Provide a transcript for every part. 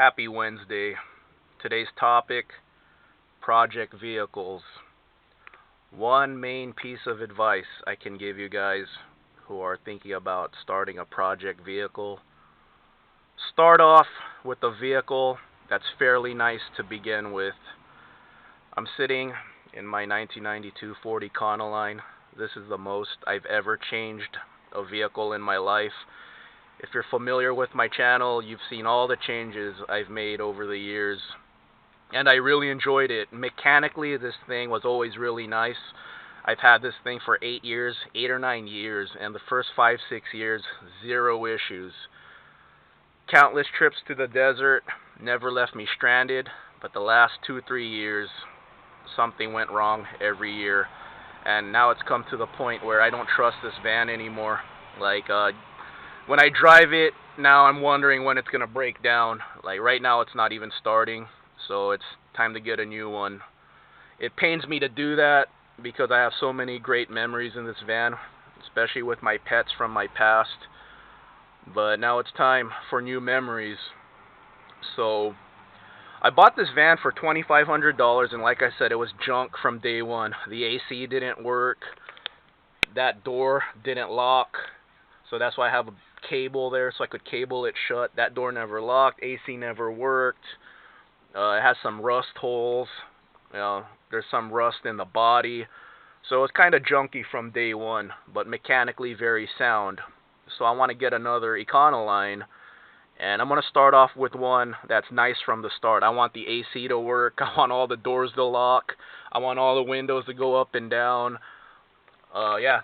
Happy Wednesday. Today's topic, project vehicles. One main piece of advice I can give you guys who are thinking about starting a project vehicle. Start off with a vehicle that's fairly nice to begin with. I'm sitting in my 1992 Ford Econoline. This is the most I've ever changed a vehicle in my life. If you're familiar with my channel, you've seen all the changes I've made over the years, and I really enjoyed it. Mechanically, this thing was always really nice. I've had this thing for 8 or 9 years, and the first 5, 6 years, zero issues. Countless trips to the desert, never left me stranded, but the last 2, 3 years, something went wrong every year, and now it's come to the point where I don't trust this van anymore. When I drive it, now I'm wondering when it's going to break down. Like right now it's not even starting, so it's time to get a new one. It pains me to do that because I have so many great memories in this van, especially with my pets from my past. But now it's time for new memories. So I bought this van for $2,500, and like I said, it was junk from day one. The AC didn't work. That door didn't lock. So that's why I have a cable there so I could cable it shut. That door never locked. AC never worked. It has some rust holes. There's some rust in the body. So it's kind of junky from day one, but mechanically very sound. So I want to get another Econoline, and I'm going to start off with one that's nice from the start. I want the AC to work. I want all the doors to lock. I want all the windows to go up and down.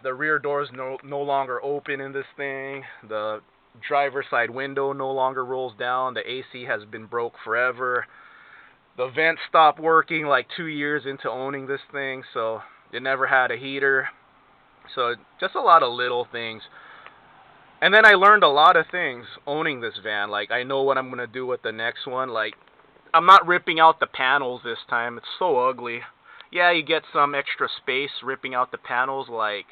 The rear door's no longer open in this thing. The driver's side window no longer rolls down. The AC has been broke forever. The vent stopped working like 2 years into owning this thing, so it never had a heater. So just a lot of little things. And then I learned a lot of things owning this van. Like, I know what I'm going to do with the next one. Like, I'm not ripping out the panels this time. It's so ugly. Yeah, you get some extra space ripping out the panels, like,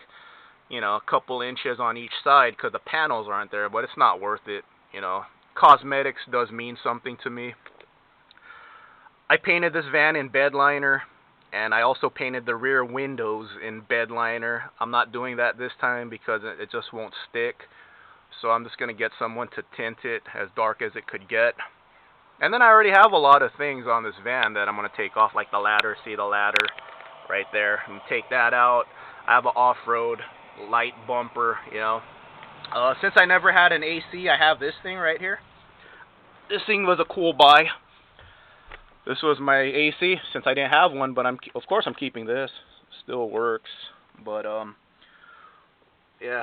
a couple inches on each side because the panels aren't there, but it's not worth it. Cosmetics does mean something to me. I painted this van in bed liner, and I also painted the rear windows in bed liner. I'm not doing that this time because it just won't stick, so I'm just going to get someone to tint it as dark as it could get. And then I already have a lot of things on this van that I'm going to take off, like the ladder. See the ladder right there? I'm going to take that out. I have an off-road light bumper, Since I never had an AC, I have this thing right here. This thing was a cool buy. This was my AC since I didn't have one, but of course I'm keeping this. Still works. But,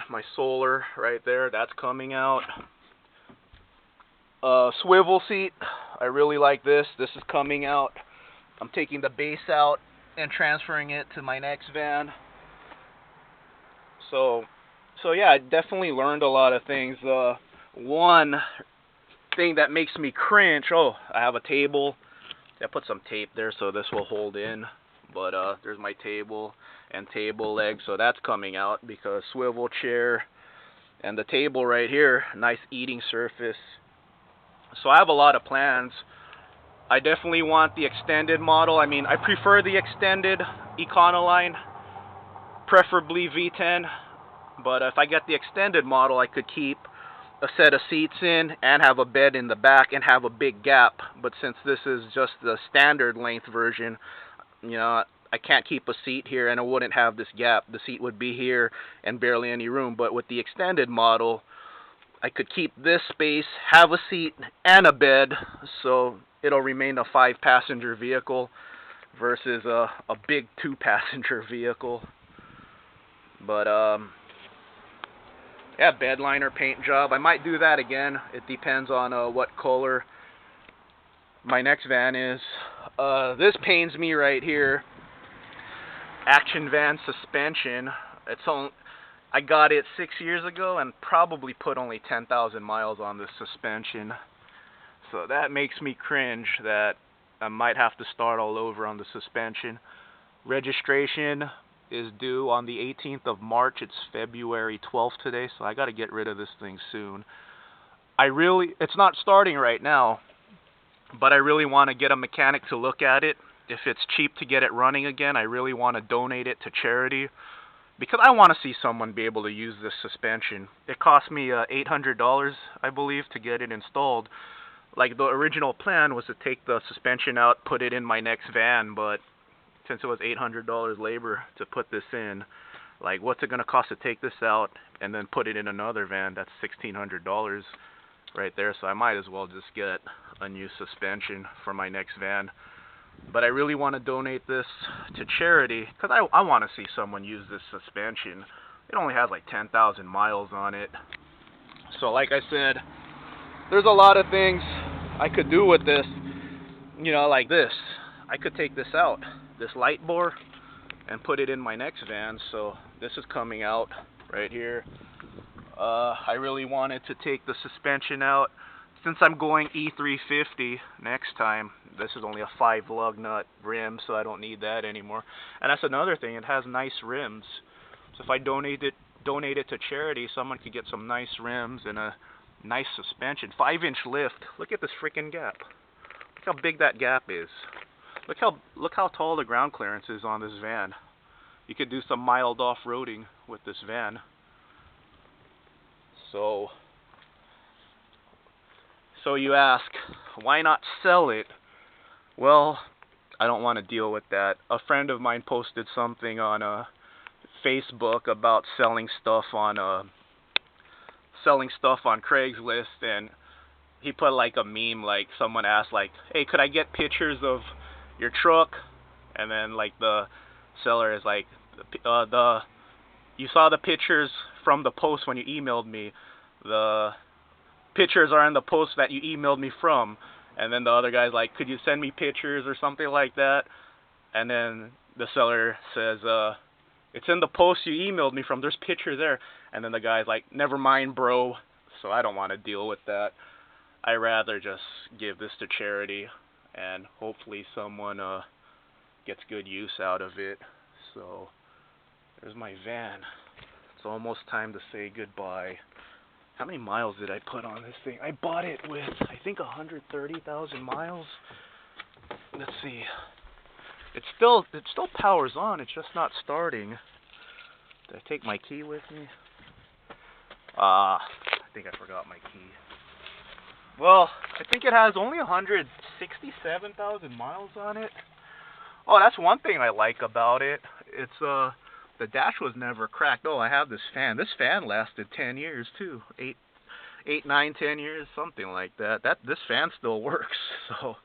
my solar right there, that's coming out. Swivel seat, I really like this. This is coming out. I'm taking the base out and transferring it to my next van. So yeah, I definitely learned a lot of things. One thing that makes me cringe, I have a table. I put some tape there so this will hold in. But there's my table and table leg, so that's coming out because swivel chair and the table right here, nice eating surface. So I have a lot of plans. I definitely want the extended model. I mean, I prefer the extended Econoline, preferably V10. But if I get the extended model, I could keep a set of seats in and have a bed in the back and have a big gap. But since this is just the standard length version, I can't keep a seat here and I wouldn't have this gap. The seat would be here and barely any room. But with the extended model, I could keep this space, have a seat, and a bed, so it'll remain a 5-passenger vehicle versus a big 2-passenger vehicle. But, bed liner paint job. I might do that again. It depends on what color my next van is. This pains me right here. Action Van suspension. I got it 6 years ago and probably put only 10,000 miles on this suspension. So that makes me cringe that I might have to start all over on the suspension. Registration is due on the 18th of March. It's February 12th today, so I got to get rid of this thing soon. It's not starting right now. but I really want to get a mechanic to look at it. If it's cheap to get it running again, I really want to donate it to charity, because I want to see someone be able to use this suspension. It cost me $800, I believe, to get it installed. Like, the original plan was to take the suspension out, put it in my next van, but since it was $800 labor to put this in, like, what's it going to cost to take this out and then put it in another van? That's $1,600 right there, so I might as well just get a new suspension for my next van. But I really want to donate this to charity, because I want to see someone use this suspension. It only has like 10,000 miles on it. So like I said, there's a lot of things I could do with this, you know, like this. I could take this out, this light bore, and put it in my next van. So this is coming out right here. I really wanted to take the suspension out. Since I'm going E350 next time, this is only a 5 lug nut rim, so I don't need that anymore. And that's another thing, it has nice rims. So if I donate it to charity, someone could get some nice rims and a nice suspension. 5-inch lift. Look at this freaking gap. Look how big that gap is. Look how tall the ground clearance is on this van. You could do some mild off-roading with this van. So you ask, why not sell it? Well, I don't want to deal with that. A friend of mine posted something on Facebook about selling stuff on Craigslist, and he put like a meme, like someone asked, like, hey, could I get pictures of your truck? And then like the seller is like, you saw the pictures from the post when you emailed me. The pictures are in the post that you emailed me from. And then the other guy's like, could you send me pictures or something like that? And then the seller says, it's in the post you emailed me from. There's pictures there. And then the guy's like, never mind, bro. So I don't want to deal with that. I rather just give this to charity, and hopefully someone gets good use out of it. So there's my van. It's almost time to say goodbye. How many miles did I put on this thing? I bought it with, I think, 130,000 miles. Let's see. It still powers on. It's just not starting. Did I take my key with me? I think I forgot my key. Well, I think it has only 167,000 miles on it. Oh, that's one thing I like about it. It's the dash was never cracked. Oh, I have this fan. This fan lasted 10 years too. 8, 9, 10 years, something like that. This fan still works. So,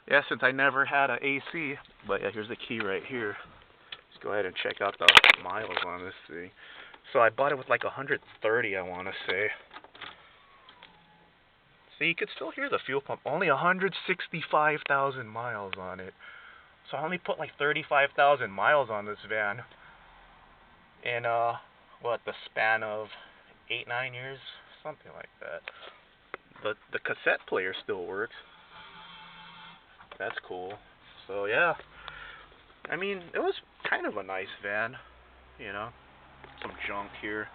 yeah, since I never had an AC. But yeah, here's the key right here. Let's go ahead and check out the miles on this thing. So I bought it with like 130, I want to say. See, you could still hear the fuel pump. Only 165,000 miles on it. So I only put like 35,000 miles on this van in the span of 8, 9 years, something like that. The cassette player still works. That's cool. So yeah, I mean, it was kind of a nice van, you know, some junk here.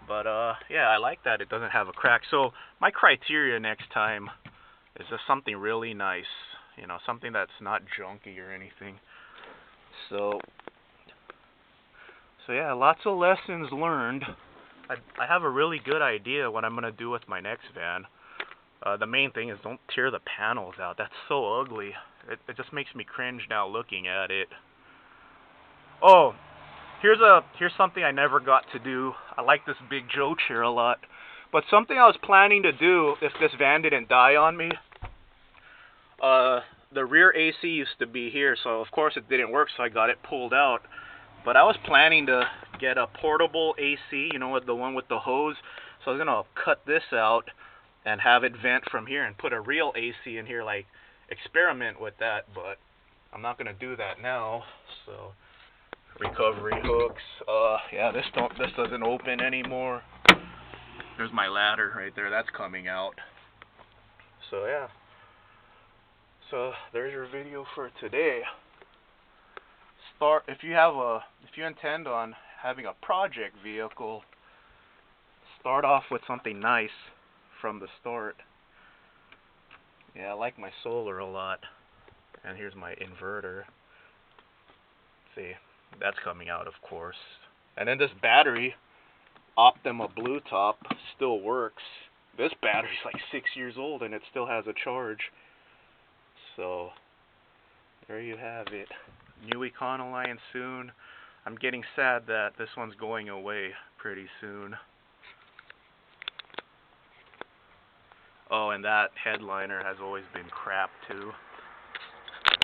But yeah, I like that it doesn't have a crack. So my criteria next time is just something really nice, you know, something that's not junky or anything. So yeah, lots of lessons learned. I have a really good idea what I'm going to do with my next van. The main thing is don't tear the panels out. That's so ugly. It just makes me cringe now looking at it. Oh, here's something I never got to do. I like this Big Joe chair a lot. But something I was planning to do if this van didn't die on me, the rear AC used to be here, so of course it didn't work, so I got it pulled out. But I was planning to get a portable AC, you know, with the one with the hose. So I was going to cut this out and have it vent from here and put a real AC in here, like experiment with that. But I'm not going to do that now. So recovery hooks. Yeah, this doesn't open anymore. There's my ladder right there. That's coming out. So yeah. So there's your video for today. If you intend on having a project vehicle, start off with something nice from the start. Yeah, I like my solar a lot. And here's my inverter. See, that's coming out, of course. And then this battery, Optima Blue Top, still works. This battery's like 6 years old and it still has a charge. So, there you have it. New Econoline soon. I'm getting sad that this one's going away pretty soon. Oh, and that headliner has always been crap too.